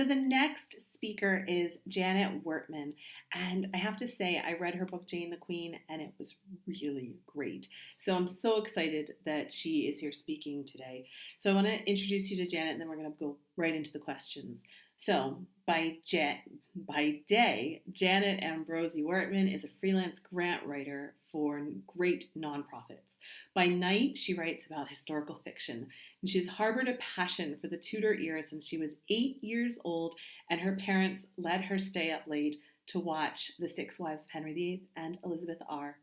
the next speaker is Janet Wertman. And I have to say, I read her book, Jane the Queen, and it was really great. So I'm so excited that she is here speaking today. So I want to introduce you to Janet, and then we're going to go right into the questions. So by day, Janet Ambrosi Wertman is a freelance grant writer for great nonprofits. By night, she writes about historical fiction, and she's harbored a passion for the Tudor era since she was 8 years old, and her parents let her stay up late to watch The Six Wives of Henry VIII and Elizabeth R.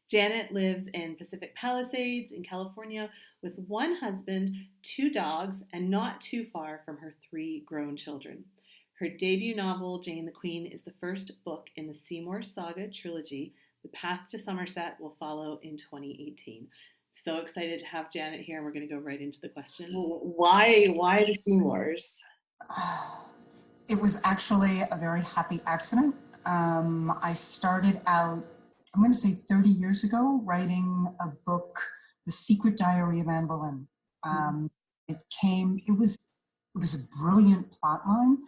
Janet lives in Pacific Palisades in California with one husband, two dogs, and not too far from her three grown children. Her debut novel, Jane the Queen, is the first book in the Seymours saga trilogy. The Path to Somerset will follow in 2018. So excited to have Janet here, and we're going to go right into the questions. Why the Seymours? It was actually a very happy accident. I started out, I'm going to say 30 years ago, writing a book, The Secret Diary of Anne Boleyn. It was a brilliant plot line.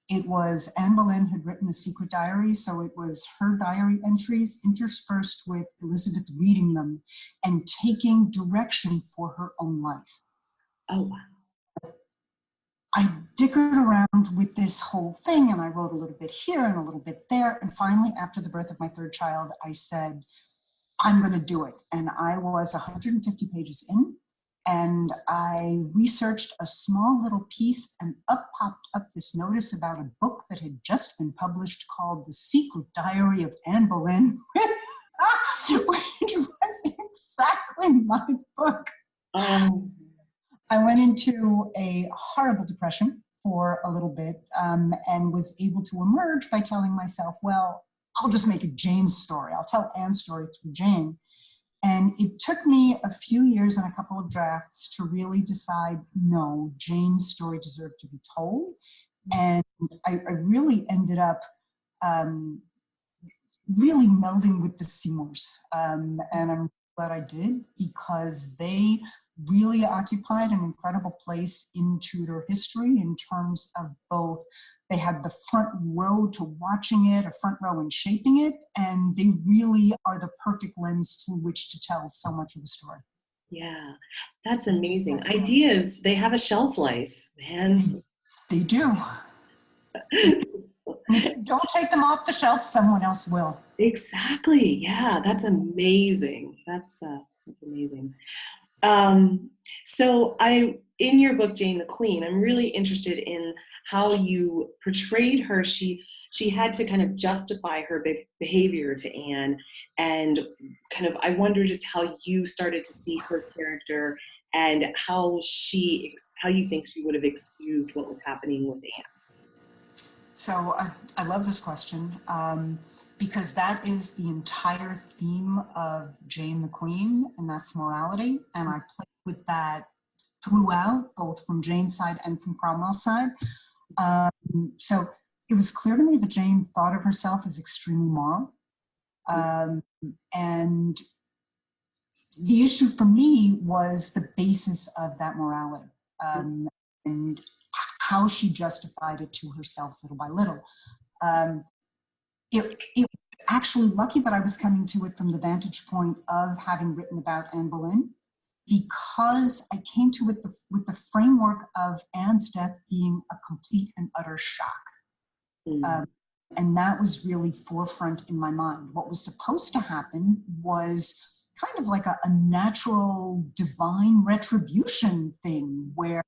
It was Anne Boleyn had written a secret diary, so it was her diary entries interspersed with Elizabeth reading them and taking direction for her own life. Oh, wow. I dickered around with this whole thing, and I wrote a little bit here and a little bit there, and finally, after the birth of my third child, I said, I'm going to do it. And I was 150 pages in, and I researched a small little piece, and up popped up this notice about a book that had just been published called The Secret Diary of Anne Boleyn, which was exactly my book. I went into a horrible depression for a little bit and was able to emerge by telling myself, well, I'll just make a Jane story. I'll tell Anne's story through Jane. And it took me a few years and a couple of drafts to really decide, no, Jane's story deserved to be told. And I really ended up really melding with the Seymours. And I'm glad I did, because they really occupied an incredible place in Tudor history in terms of both, they had the front row to watching it, a front row in shaping it, and they really are the perfect lens through which to tell so much of the story. Yeah, that's amazing. Ideas, they have a shelf life, man. They do. If you don't take them off the shelf, someone else will. Exactly. Yeah, that's amazing. That's amazing. So in your book, Jane the Queen, I'm really interested in how you portrayed her. She had to kind of justify her behavior to Anne, and kind of, I wonder just how you started to see her character and how you think she would have excused what was happening with Anne. So I love this question because that is the entire theme of Jane the Queen, and that's morality. And I played with that throughout, both from Jane's side and from Cromwell's side. So it was clear to me that Jane thought of herself as extremely moral. And the issue for me was the basis of that morality and how she justified it to herself little by little. It was actually lucky that I was coming to it from the vantage point of having written about Anne Boleyn, because I came to it with the framework of Anne's death being a complete and utter shock. And that was really forefront in my mind. What was supposed to happen was kind of like a natural divine retribution thing where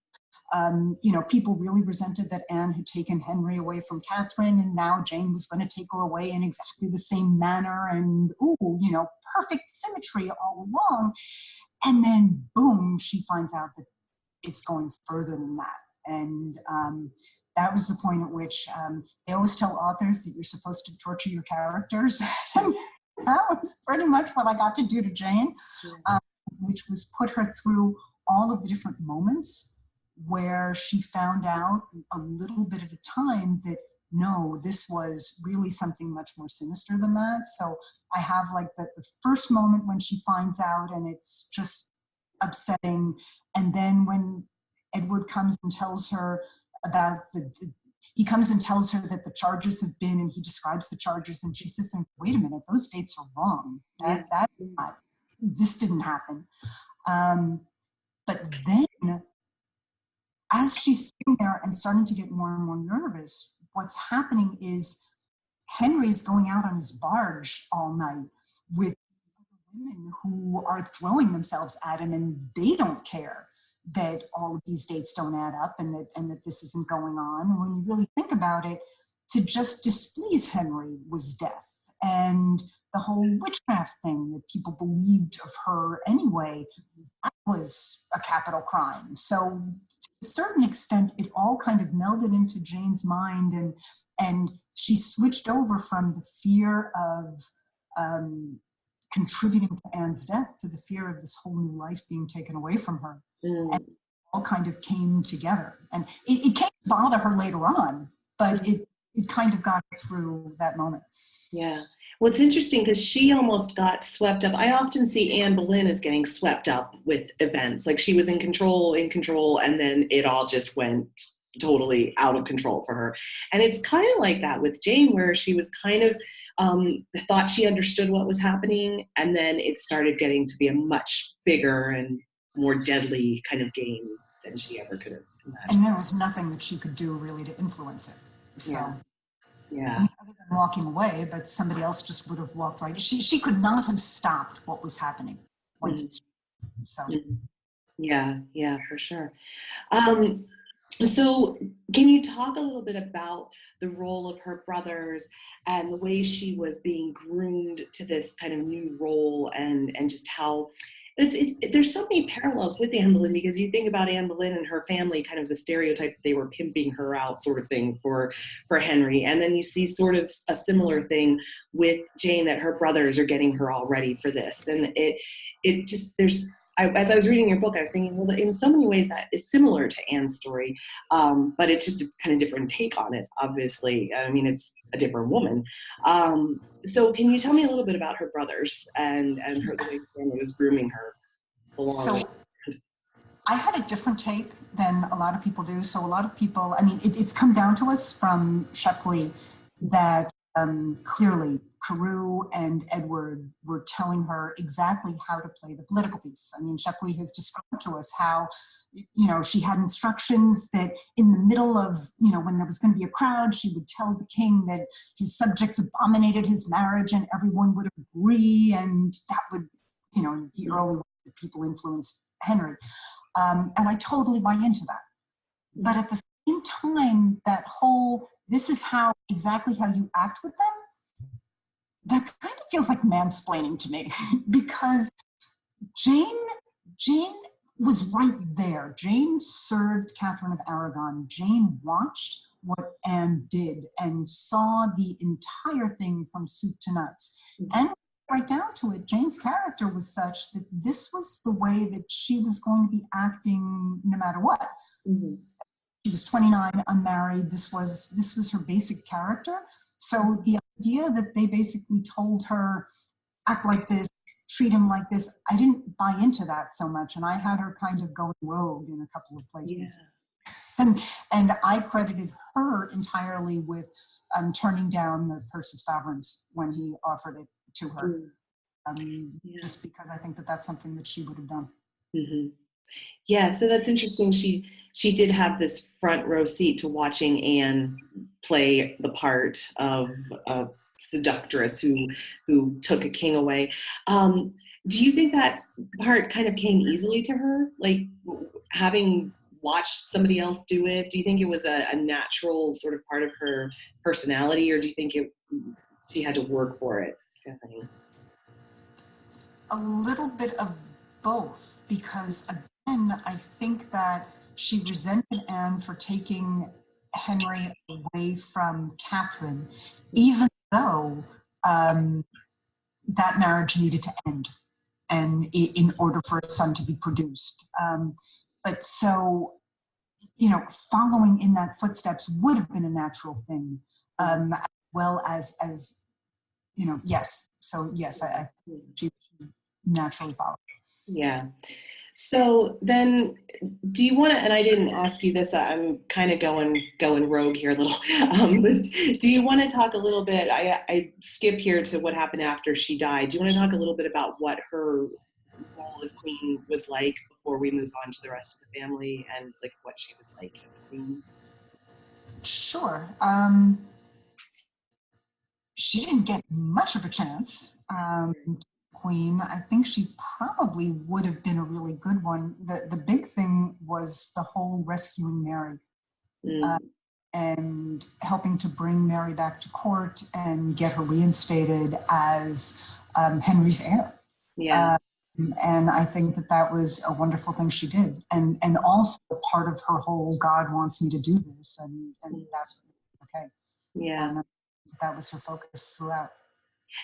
people really resented that Anne had taken Henry away from Catherine, and now Jane was going to take her away in exactly the same manner, and perfect symmetry all along. And then, boom, she finds out that it's going further than that. And that was the point at which they always tell authors that you're supposed to torture your characters. And that was pretty much what I got to do to Jane, which was put her through all of the different moments where she found out a little bit at a time that, no, this was really something much more sinister than that. So I have like the first moment when she finds out and it's just upsetting. And then when Edward comes and tells her about he comes and tells her that the charges have been, and he describes the charges, and she says, wait a minute, those dates are wrong. This didn't happen. But then, as she's sitting there and starting to get more and more nervous, what's happening is Henry's going out on his barge all night with women who are throwing themselves at him, and they don't care that all of these dates don't add up and that this isn't going on. And when you really think about it, to just displease Henry was death. And the whole witchcraft thing that people believed of her anyway, that was a capital crime. So to a certain extent, it all kind of melded into Jane's mind, and she switched over from the fear of contributing to Anne's death to the fear of this whole new life being taken away from her. And it all kind of came together. And it can't bother her later on, but it kind of got through that moment. Yeah. Well, it's interesting because she almost got swept up. I often see Anne Boleyn as getting swept up with events. Like she was in control, and then it all just went totally out of control for her. And it's kind of like that with Jane, where she was kind of thought she understood what was happening, and then it started getting to be a much bigger and more deadly kind of game than she ever could have imagined. And there was nothing that she could do really to influence it. So, yeah. I mean, other than walking away, but somebody else just would have walked right. She could not have stopped what was happening once it's so. Yeah, for sure. So can you talk a little bit about the role of her brothers and the way she was being groomed to this kind of new role, and just how there's so many parallels with Anne Boleyn, because you think about Anne Boleyn and her family, kind of the stereotype that they were pimping her out sort of thing for Henry. And then you see sort of a similar thing with Jane, that her brothers are getting her all ready for this. And it just, as I was reading your book, I was thinking, well, in so many ways that is similar to Anne's story, but it's just a kind of different take on it, obviously. I mean, it's a different woman. So can you tell me a little bit about her brothers and her, the way her family was grooming her? So I had a different take than a lot of people do. So a lot of people, I mean, it's come down to us from Shepley that clearly Carew and Edward were telling her exactly how to play the political piece. I mean, Shepley has described to us how, she had instructions that in the middle of, when there was going to be a crowd, she would tell the king that his subjects abominated his marriage and everyone would agree, and that would, the early ways that people influenced Henry. And I totally buy into that. But at the same time, that whole, this is exactly how you act with them, that kind of feels like mansplaining to me, because Jane was right there. Jane served Catherine of Aragon. Jane watched what Anne did and saw the entire thing from soup to nuts. And right down to it, Jane's character was such that this was the way that she was going to be acting no matter what. Mm-hmm. She was 29, unmarried. This was her basic character. So the idea that they basically told her, act like this, treat him like this, I didn't buy into that so much. And I had her kind of going rogue in a couple of places. Yeah. And I credited her entirely with turning down the Purse of Sovereigns when he offered it to her. Just because I think that that's something that she would have done. Mm-hmm. Yeah, so that's interesting. She did have this front row seat to watching Anne play the part of a seductress who took a king away. Do you think that part kind of came easily to her, like having watched somebody else do it? Do you think it was a natural sort of part of her personality, or do you think she had to work for it, Kathleen? A little bit of both, because again, I think that she resented Anne for taking Henry away from Catherine, even though that marriage needed to end, and in order for a son to be produced. But so, following in that footsteps would have been a natural thing, as well as yes. So yes, she naturally followed. Yeah. So then, do you want to? And I didn't ask you this. I'm kind of going rogue here a little. But do you want to talk a little bit? I skip here to what happened after she died. Do you want to talk a little bit about what her role as queen was like before we move on to the rest of the family and like what she was like as a queen? Sure. She didn't get much of a chance. Queen, I think she probably would have been a really good one. The big thing was the whole rescuing Mary and helping to bring Mary back to court and get her reinstated as Henry's heir. Yeah. And I think that was a wonderful thing she did. And also part of her whole God wants me to do this, and that's okay. Yeah. That was her focus throughout.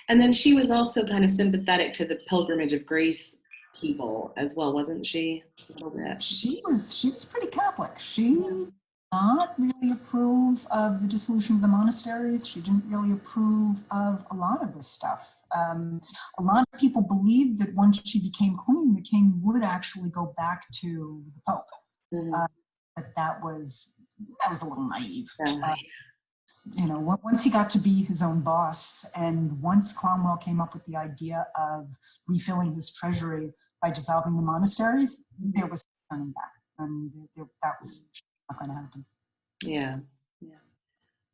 And then she was also kind of sympathetic to the Pilgrimage of Grace people as well, wasn't she? A little bit. She was pretty Catholic. She did not really approve of the dissolution of the monasteries. She didn't really approve of a lot of this stuff. A lot of people believed that once she became queen, the king would actually go back to the Pope. But that was a little naive. Once he got to be his own boss, and once Cromwell came up with the idea of refilling his treasury by dissolving the monasteries, there was no turning back, and that was not going to happen. Yeah.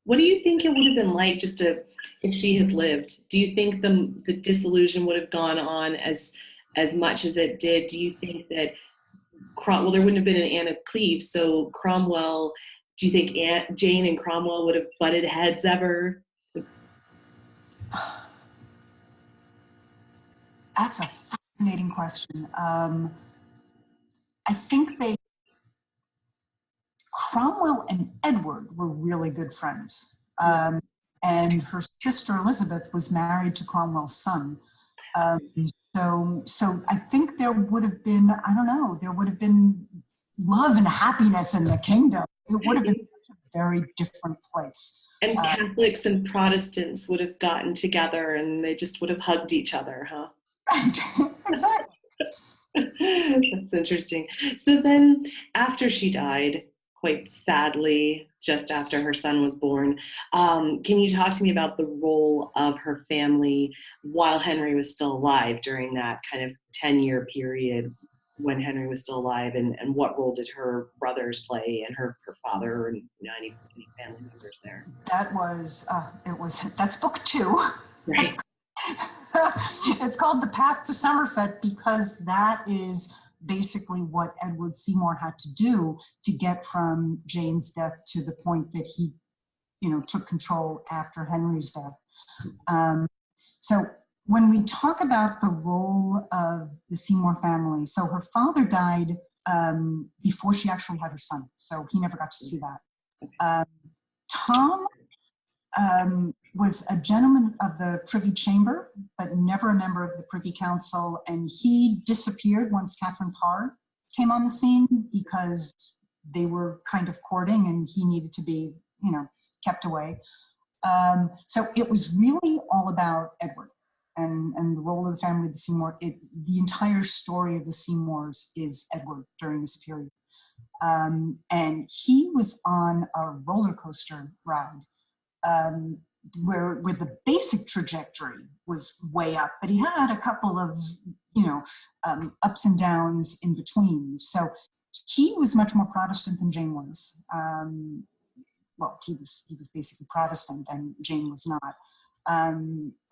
What do you think it would have been like if she had lived? Do you think the disillusion would have gone on as much as it did? Do you think that there wouldn't have been an Anne of Cleves, so Cromwell? Do you think Jane and Cromwell would have butted heads ever? That's a fascinating question. I think Cromwell and Edward were really good friends. And her sister Elizabeth was married to Cromwell's son. So I think there would have been, there would have been love and happiness in the kingdom. It would have been such a very different place. And Catholics and Protestants would have gotten together and they just would have hugged each other, huh? Right, exactly. That's interesting. So then after she died, quite sadly, just after her son was born, can you talk to me about the role of her family while Henry was still alive during that kind of 10-year period when Henry was still alive, and what role did her brothers play and her father and any family members there? That's book 2. Right. It's called The Path to Somerset because that is basically what Edward Seymour had to do to get from Jane's death to the point that he, took control after Henry's death. So when we talk about the role of the Seymour family, so her father died before she actually had her son, so he never got to see that. Tom was a gentleman of the Privy Chamber, but never a member of the Privy Council, and he disappeared once Catherine Parr came on the scene because they were kind of courting and he needed to be, kept away. So it was really all about Edward and the role of the family of the Seymour. The entire story of the Seymours is Edward during this period. And he was on a roller coaster ride where the basic trajectory was way up, but he had a couple of, ups and downs in between. So he was much more Protestant than Jane was. He was basically Protestant and Jane was not,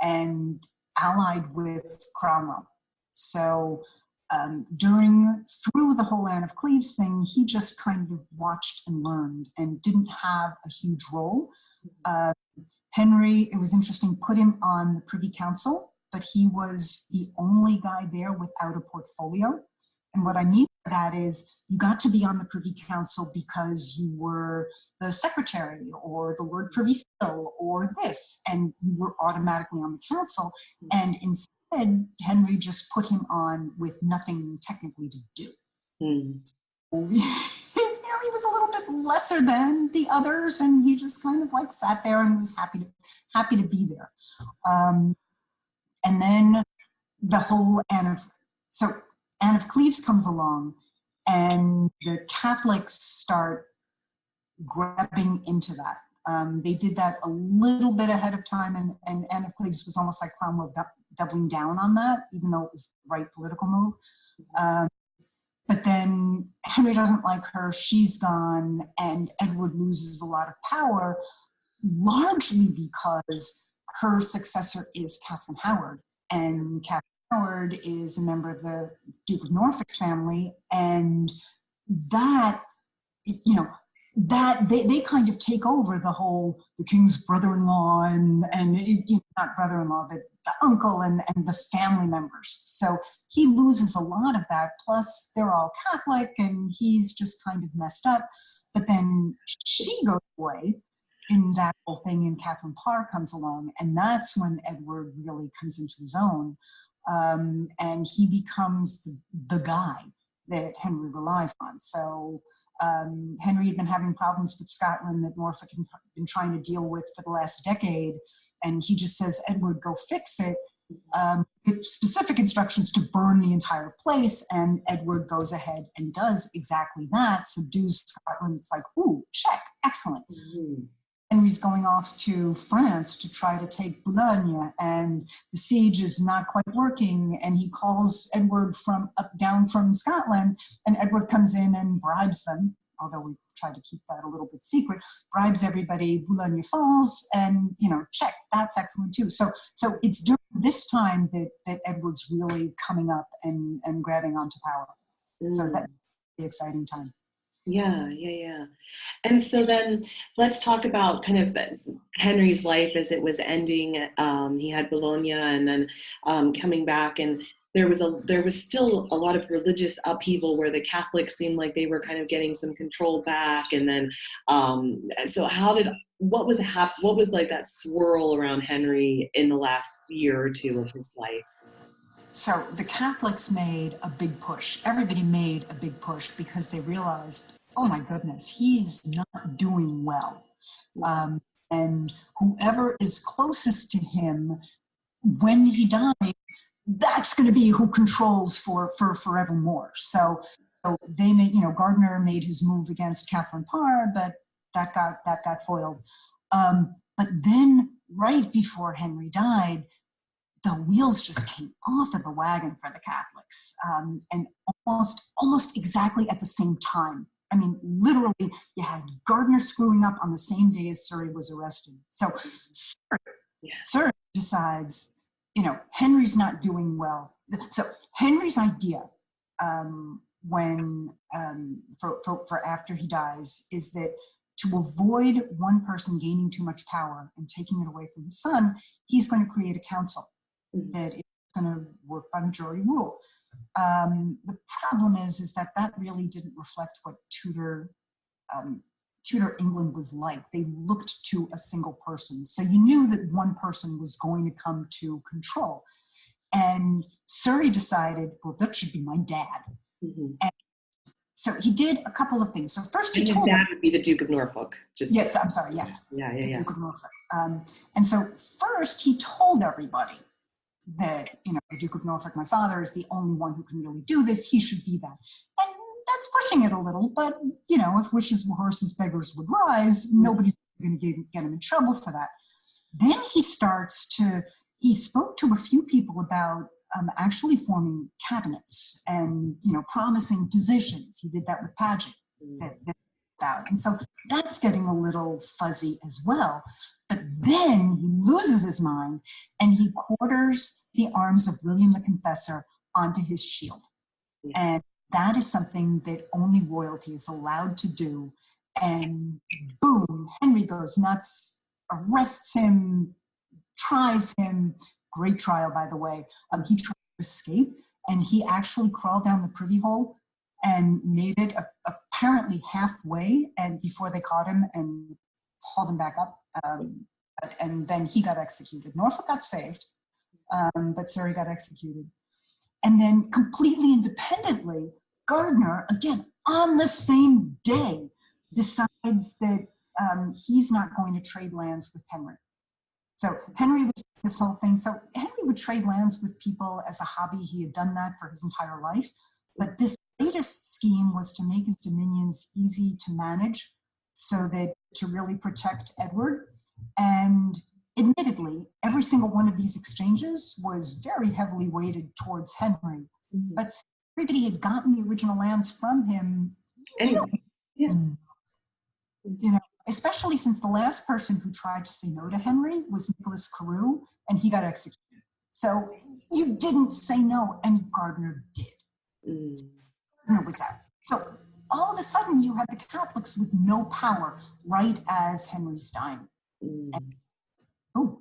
and allied with Cromwell. So through the whole Anne of Cleves thing, he just kind of watched and learned and didn't have a huge role. Henry, it was interesting, put him on the Privy Council, but he was the only guy there without a portfolio. And what I mean by that is you got to be on the Privy Council because you were the secretary or the Lord Privy Seal or this, and you were automatically on the council. And instead, Henry just put him on with nothing technically to do. So, he was a little bit lesser than the others, and he just kind of like sat there and was happy to be there. And then the whole Anne of Cleves comes along, and the Catholics start grabbing into that. They did that a little bit ahead of time, and Anne of Cleves was almost like Cromwell doubling down on that, even though it was the right political move. But then Henry doesn't like her, she's gone, and Edward loses a lot of power, largely because her successor is Catherine Howard. And Catherine Howard is a member of the Duke of Norfolk's family, and that, you know, that they kind of take over the king's brother-in-law and not brother-in-law, but the uncle and the family members. So he loses a lot of that. Plus they're all Catholic and he's just kind of messed up. But then she goes away in that whole thing, and Catherine Parr comes along, and that's when Edward really comes into his own. And he becomes the guy that Henry relies on. So Henry had been having problems with Scotland that Norfolk had been trying to deal with for the last decade, and he just says, Edward, go fix it, with specific instructions to burn the entire place, and Edward goes ahead and does exactly that, subdues Scotland. It's like, ooh, check, excellent. Mm-hmm. Henry's going off to France to try to take Boulogne, and the siege is not quite working, and he calls Edward down from Scotland, and Edward comes in and bribes them, although we try to keep that a little bit secret, bribes everybody, Boulogne falls, and, you know, check, that's excellent too. So it's during this time that Edward's really coming up and grabbing onto power. So that's the exciting time. Yeah. And so then let's talk about kind of Henry's life as it was ending. He had Bologna and then coming back, and there was still a lot of religious upheaval where the Catholics seemed like they were kind of getting some control back. And then, so what was like that swirl around Henry in the last year or two of his life? So the Catholics made a big push. Everybody made a big push because they realized, oh my goodness, he's not doing well. And whoever is closest to him, when he dies, that's going to be who controls for forevermore. So they made, Gardiner made his move against Catherine Parr, but that got foiled. But then right before Henry died, the wheels just came off of the wagon for the Catholics, and almost exactly at the same time. I mean, literally, you had Gardiner screwing up on the same day as Surrey was arrested. So Surrey decides, Henry's not doing well. So Henry's idea, for after he dies, is that to avoid one person gaining too much power and taking it away from his son, he's going to create a council that is going to work by majority rule. The problem is that really didn't reflect what Tudor England was like. They looked to a single person. So you knew that one person was going to come to control. And Surrey decided, well, that should be my dad. Mm-hmm. And so he did a couple of things. So first he told dad would be the Duke of Norfolk. Yes, I'm sorry, yes. Yeah. Duke of Norfolk. And so first he told everybody that, the Duke of Norfolk, my father, is the only one who can really do this. He should be that. And that's pushing it a little, but, if wishes were horses, beggars would rise. Nobody's going to get him in trouble for that. Then he spoke to a few people about actually forming cabinets and, promising positions. He did that with Paget. And so that's getting a little fuzzy as well. But then he loses his mind and he quarters the arms of William the Confessor onto his shield. And that is something that only royalty is allowed to do. And boom, Henry goes nuts, arrests him, tries him. Great trial, by the way. He tried to escape, and he actually crawled down the privy hole and made it apparently halfway, and before they caught him and hauled him back up. And then he got executed. Norfolk got saved, but Surrey got executed. And then completely independently, Gardiner, again, on the same day, decides that he's not going to trade lands with Henry. So Henry was this whole thing. So Henry would trade lands with people as a hobby. He had done that for his entire life. But this latest scheme was to make his dominions easy to manage so that to really protect Edward. And admittedly, every single one of these exchanges was very heavily weighted towards Henry. But everybody had gotten the original lands from him. Anyway, yeah. You know, especially since the last person who tried to say no to Henry was Nicholas Carew, and he got executed. So you didn't say no, and Gardiner did. Gardiner was out. So all of a sudden, you had the Catholics with no power, right as Henry's dying. And, oh,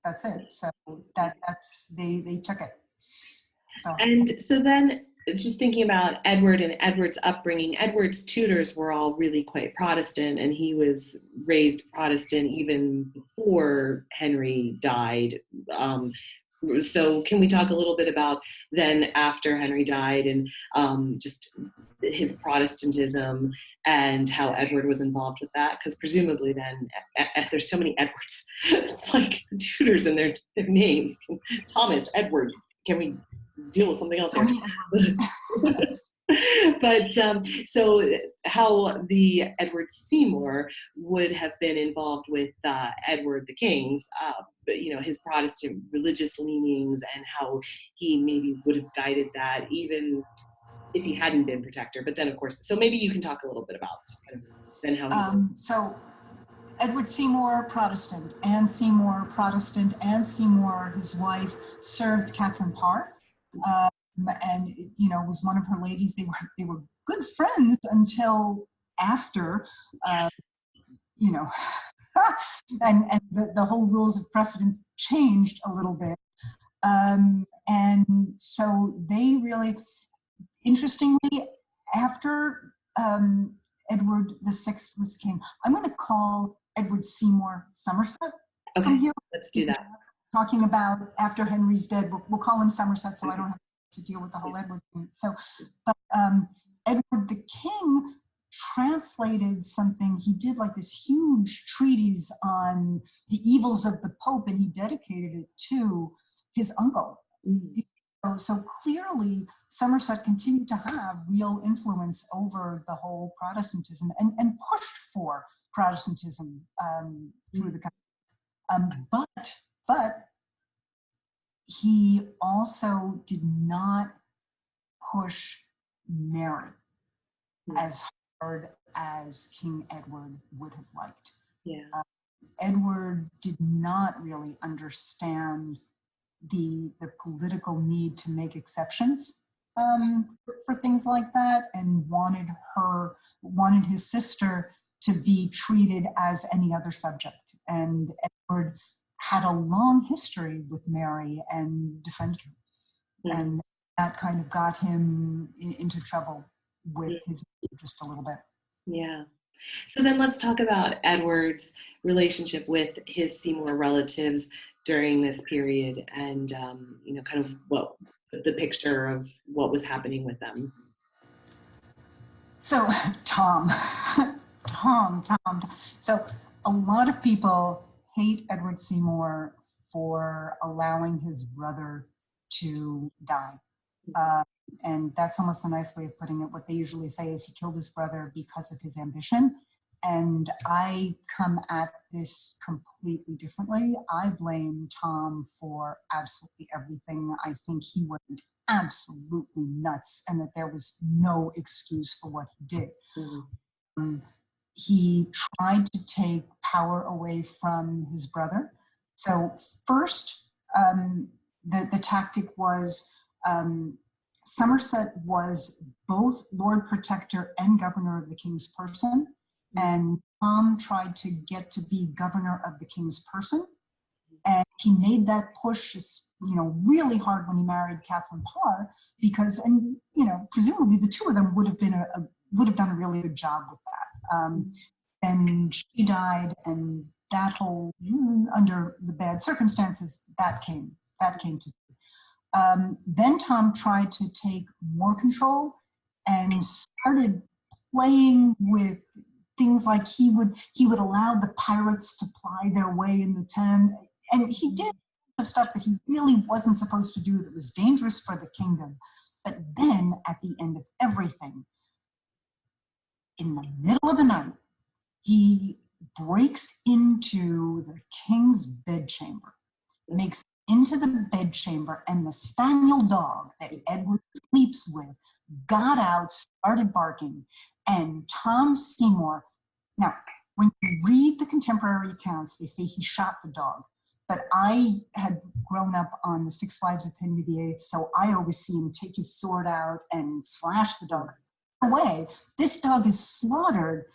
that's it. So that's they took it. So. And so then, just thinking about Edward and Edward's upbringing, Edward's tutors were all really quite Protestant, and he was raised Protestant even before Henry died. So can we talk a little bit about then after Henry died and just his Protestantism and how Edward was involved with that? Because presumably then, there's so many Edwards. It's like the tutors and their names. Thomas, Edward. Can we deal with something else here? But so how the Edward Seymour would have been involved with Edward the King's, but, you know, his Protestant religious leanings and how he maybe would have guided that even if he hadn't been protector. But then, of course, so maybe you can talk a little bit about just kind of then how he so Edward Seymour, Protestant, Anne Seymour, Protestant, Anne Seymour, his wife, served Catherine Parr. And, you know, was one of her ladies. They were good friends until after, you know, and the whole rules of precedence changed a little bit. And so they really, interestingly, after Edward VI was king, I'm going to call Edward Seymour Somerset. Okay, here. Let's do that. Talking about after Henry's dead, we'll call him Somerset, so I don't have to deal with the whole Edward thing. So, but Edward the King translated something. He did like this huge treatise on the evils of the Pope, and he dedicated it to his uncle. So clearly, Somerset continued to have real influence over the whole Protestantism and pushed for Protestantism through the country. But he also did not push Mary as hard as King Edward would have liked. Yeah. Edward did not really understand the political need to make exceptions for things like that, and wanted his sister to be treated as any other subject. And Edward had a long history with Mary and defended her. And that kind of got him into trouble with his just a little bit. Yeah. So then let's talk about Edward's relationship with his Seymour relatives during this period and, you know, kind of what the picture of what was happening with them. So Tom. So a lot of people hate Edward Seymour for allowing his brother to die. And that's almost a nice way of putting it. What they usually say is he killed his brother because of his ambition. And I come at this completely differently. I blame Tom for absolutely everything. I think he went absolutely nuts and that there was no excuse for what he did. He tried to take power away from his brother. So first, the tactic was Somerset was both Lord Protector and Governor of the King's person, and Tom tried to get to be Governor of the King's person, and he made that push, you know, really hard when he married Catherine Parr, because, and you know, presumably the two of them would have done a really good job with that. And she died, and that whole, under the bad circumstances, that came to. Then Tom tried to take more control and started playing with things like he would allow the pirates to ply their way in the Thames, and he did stuff that he really wasn't supposed to do that was dangerous for the kingdom. But then at the end of everything, in the middle of the night, he breaks into the king's bedchamber, makes it into the bedchamber, and the spaniel dog that Edward sleeps with got out, started barking, and Tom Seymour. Now, when you read the contemporary accounts, they say he shot the dog. But I had grown up on The Six Wives of Henry VIII, so I always see him take his sword out and slash the dog away. This dog is slaughtered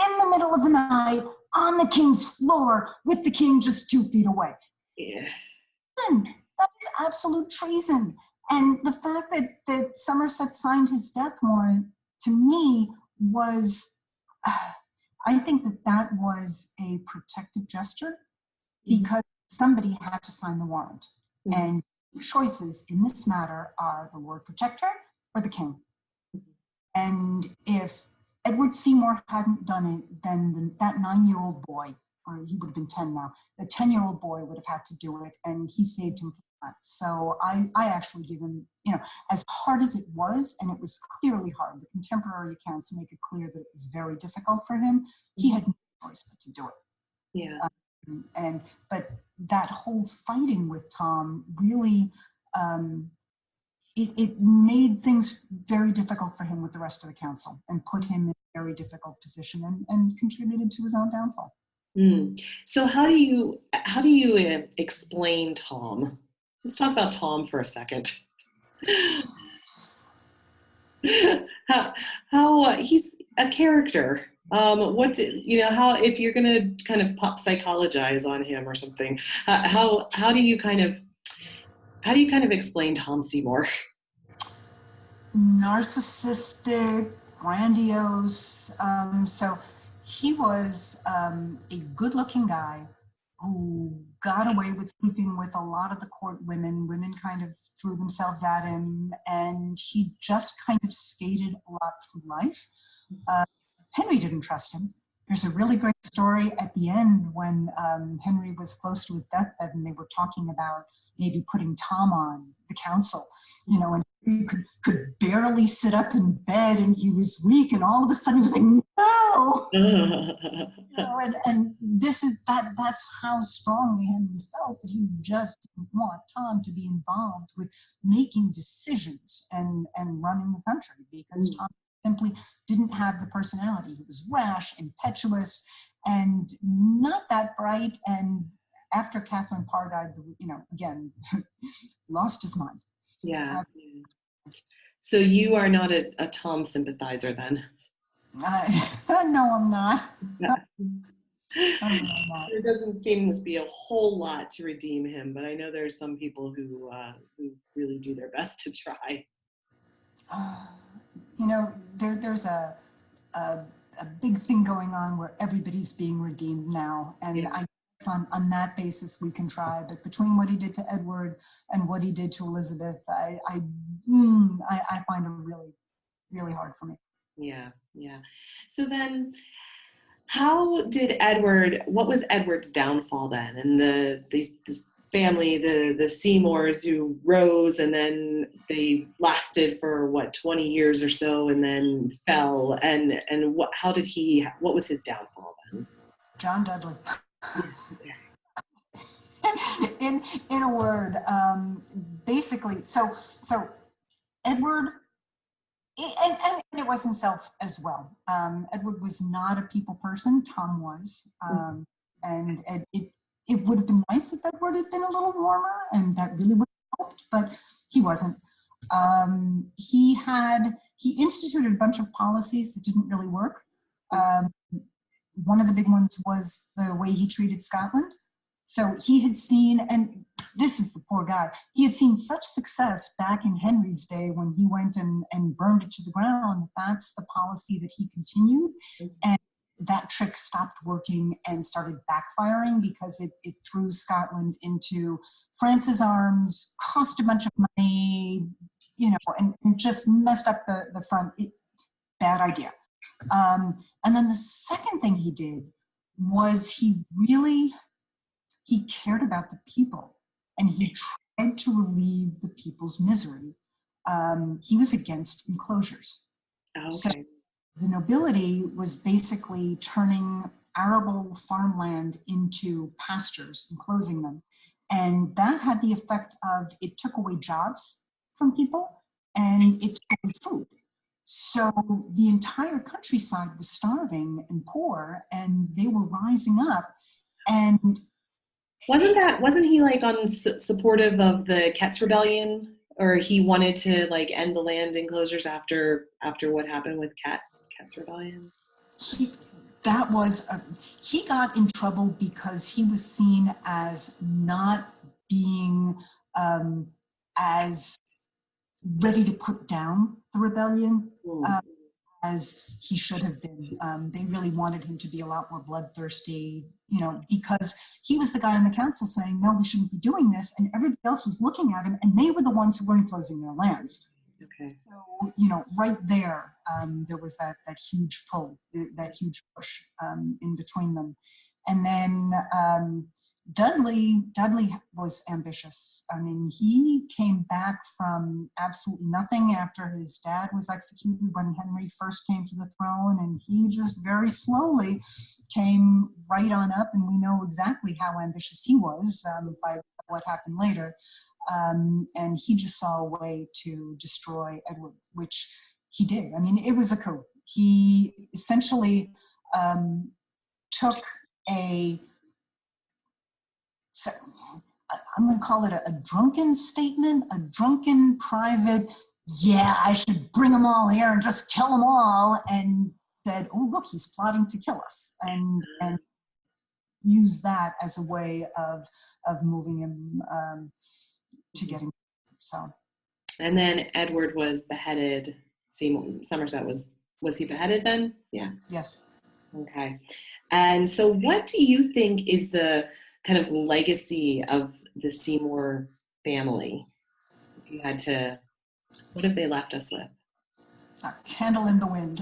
in the middle of the night on the king's floor with the king just 2 feet away. Yeah. And that is absolute treason. And the fact that Somerset signed his death warrant, to me, was, I think that was a protective gesture, because somebody had to sign the warrant. Mm-hmm. And choices in this matter are the Lord Protector or the king. And if Edward Seymour hadn't done it, then that 9-year-old boy, or he would have been 10 now, the 10-year-old boy would have had to do it, and he saved him from that. So I actually give him, as hard as it was, and it was clearly hard, the contemporary accounts make it clear that it was very difficult for him, he had no choice but to do it. Yeah. But that whole fighting with Tom really, it made things very difficult for him with the rest of the council and put him in a very difficult position and contributed to his own downfall. So how do you explain Tom? Let's talk about Tom for a second. how he's a character. How, if you're going to kind of pop psychologize on him or something, how do you kind of explain Tom Seymour? Narcissistic, grandiose. So he was a good-looking guy who got away with sleeping with a lot of the court women. Women kind of threw themselves at him, and he just kind of skated a lot through life. Henry didn't trust him. There's a really great story at the end when Henry was close to his deathbed and they were talking about maybe putting Tom on the council, and he could barely sit up in bed and he was weak, and all of a sudden he was like, no! And that's how strongly Henry felt, that he just didn't want Tom to be involved with making decisions and running the country, because Tom simply didn't have the personality. He was rash, impetuous, and not that bright. And after Catherine Parr died, again, lost his mind. Yeah. So you are not a Tom sympathizer then? No, I'm not. Yeah. There doesn't seem to be a whole lot to redeem him, but I know there's some people who really do their best to try. There's a big thing going on where everybody's being redeemed now, and yeah. I guess on that basis we can try. But between what he did to Edward and what he did to Elizabeth, I find it really, really hard for me. Yeah. So then, what was Edward's downfall then? And this family, the Seymours, who rose and then they lasted for 20 years or so and then fell, and what was his downfall then? John Dudley. in a word, basically, so Edward, and it was himself as well. Edward was not a people person. Tom was, and it would have been nice if Edward had been a little warmer, and that really would have helped, but he wasn't. He instituted a bunch of policies that didn't really work. One of the big ones was the way he treated Scotland. So he had seen, and this is the poor guy, he had seen such success back in Henry's day when he went and burned it to the ground. That's the policy that he continued. And that trick stopped working and started backfiring because it threw Scotland into France's arms, cost a bunch of money, and just messed up the front. Bad idea. And then the second thing he did was he cared about the people, and he tried to relieve the people's misery. he was against enclosures. Oh, So okay. the nobility was basically turning arable farmland into pastures, enclosing them. And that had the effect of it took away jobs from people and it took away food. So the entire countryside was starving and poor, and they were rising up. And Wasn't he like on supportive of the Ket's rebellion, or he wanted to like end the land enclosures after what happened with Ket's rebellion? he, that was he got in trouble because he was seen as not being as ready to put down the rebellion as he should have been. They really wanted him to be a lot more bloodthirsty, because he was the guy on the council saying, no, we shouldn't be doing this. And everybody else was looking at him, and they were the ones who were enclosing their lands. Okay. So, right there, there was that huge pull, that huge push in between them. And then Dudley was ambitious. I mean, he came back from absolutely nothing after his dad was executed when Henry first came to the throne, and he just very slowly came right on up, and we know exactly how ambitious he was by what happened later. And he just saw a way to destroy Edward, which he did. I mean, it was a coup. He essentially took I'm going to call it a drunken statement, a drunken private, I should bring them all here and just kill them all, and said, oh, look, he's plotting to kill us, and use that as a way of moving him to getting. So. And then Edward was beheaded. Somerset was he beheaded then? Yeah. Yes. Okay. And so what do you think is the kind of legacy of the Seymour family? If you had to, what have they left us with? A candle in the wind.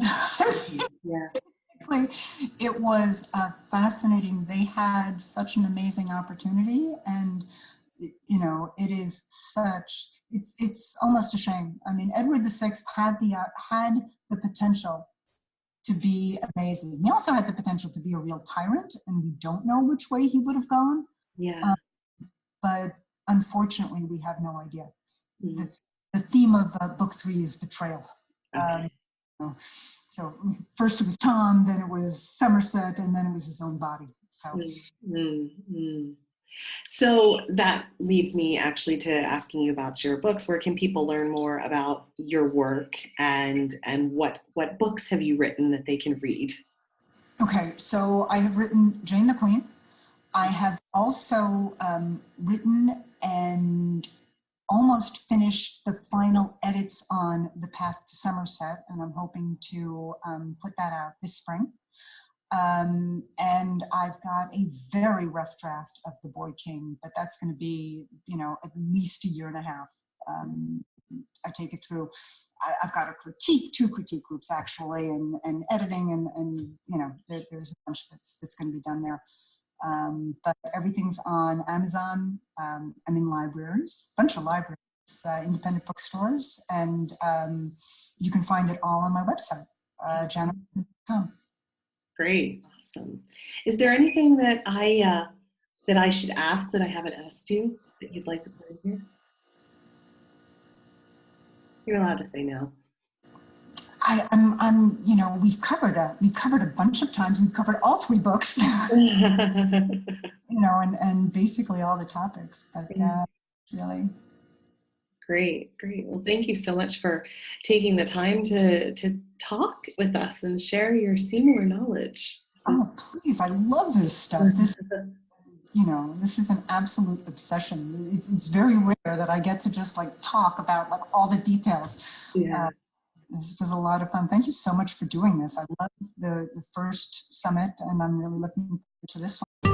Yeah. Basically, it was fascinating. They had such an amazing opportunity, and it is such. It's almost a shame. I mean, Edward VI had the potential to be amazing. He also had the potential to be a real tyrant, and we don't know which way he would have gone. Yeah. But unfortunately, we have no idea. Mm-hmm. The theme of book 3 is betrayal. Okay. So first it was Tom, then it was Somerset, and then it was his own body. So. Mm-hmm. So that leads me actually to asking you about your books. Where can people learn more about your work, and what books have you written that they can read? Okay, so I have written Jane the Queen. I have also written and almost finished the final edits on The Path to Somerset, and I'm hoping to put that out this spring. And I've got a very rough draft of The Boy King, but that's going to be, at least a year and a half. I take it through. I've got two critique groups actually, and editing, and there's a bunch that's going to be done there. But everything's on Amazon. I'm in libraries, a bunch of libraries, independent bookstores, and you can find it all on my website, janet.com. Great, awesome. Is there anything that I should ask that I haven't asked you that you'd like to put in here? You're allowed to say no. We've covered a bunch of times. We've covered all 3 books, and basically all the topics. But really, great. Well, thank you so much for taking the time to talk with us and share your Seymour knowledge. Oh, please! I love this stuff. This is an absolute obsession. It's very rare that I get to just talk about all the details. Yeah. This was a lot of fun. Thank you so much for doing this. I love the first summit, and I'm really looking forward to this one.